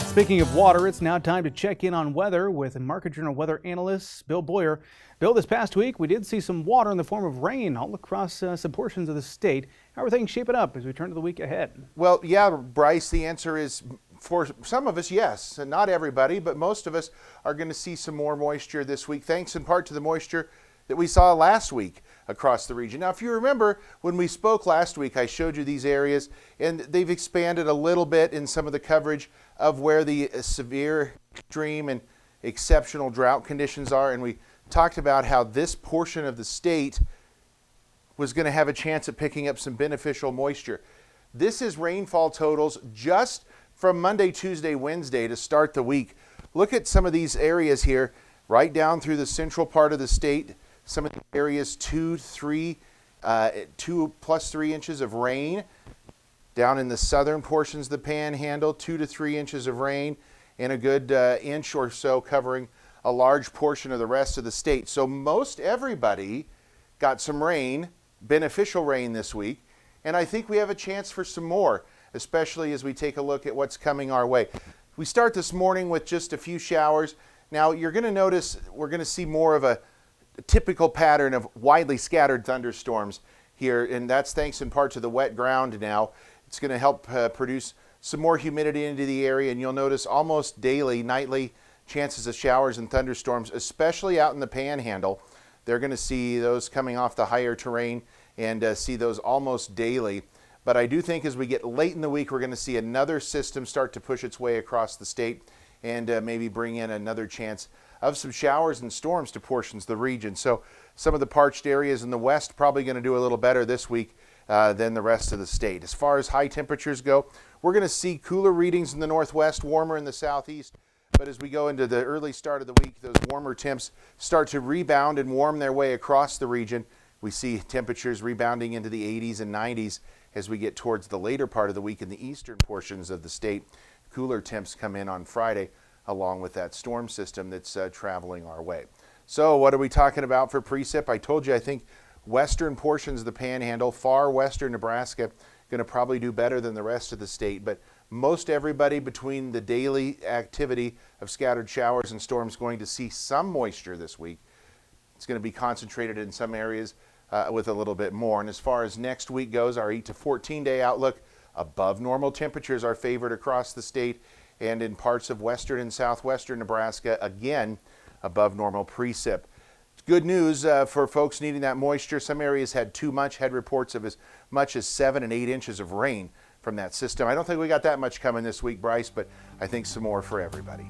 Speaking of water, it's now time to check in on weather with Market Journal weather analyst Bill Boyer. Bill, this past week we did see some water in the form of rain all across some portions of the state. How are things shaping up as we turn to the week ahead? Well, yeah, Bryce, the answer is for some of us, yes. And not everybody, but most of us are going to see some more moisture this week, thanks in part to the moisture that we saw last week across the region. Now, if you remember, when we spoke last week, I showed you these areas, and they've expanded a little bit in some of the coverage of where the severe, extreme, and exceptional drought conditions are. And we talked about how this portion of the state was going to have a chance at picking up some beneficial moisture. This is rainfall totals just from Monday, Tuesday, Wednesday to start the week. Look at some of these areas here, right down through the central part of the state. Some of the areas 2 plus 3 inches of rain. Down in the southern portions of the panhandle, 2 to 3 inches of rain, and a good inch or so covering a large portion of the rest of the state. So most everybody got some rain, beneficial rain this week, and I think we have a chance for some more, especially as we take a look at what's coming our way. We start this morning with just a few showers. Now you're going to notice we're going to see more of a typical pattern of widely scattered thunderstorms here, and that's thanks in part to the wet ground now. It's going to help produce some more humidity into the area, and you'll notice almost daily, nightly chances of showers and thunderstorms, especially out in the panhandle. They're going to see those coming off the higher terrain and see those almost daily. But I do think as we get late in the week, we're going to see another system start to push its way across the state and maybe bring in another chance of some showers and storms to portions of the region. So some of the parched areas in the west probably going to do a little better this week than the rest of the state. As far as high temperatures go, we're going to see cooler readings in the northwest, warmer in the southeast. But as we go into the early start of the week, those warmer temps start to rebound and warm their way across the region. We see temperatures rebounding into the 80s and 90s as we get towards the later part of the week in the eastern portions of the state. Cooler temps come in on Friday, along with that storm system that's traveling our way. So what are we talking about for precip? I told you I think western portions of the panhandle, far western Nebraska, going to probably do better than the rest of the state, but most everybody between the daily activity of scattered showers and storms going to see some moisture this week. It's going to be concentrated in some areas with a little bit more. And as far as next week goes, our 8 to 14 day outlook, above normal temperatures are favored across the state, and in parts of western and southwestern Nebraska, again, above normal precip. Good news for folks needing that moisture. Some areas had too much, had reports of as much as 7 and 8 inches of rain from that system. I don't think we got that much coming this week, Bryce, but I think some more for everybody.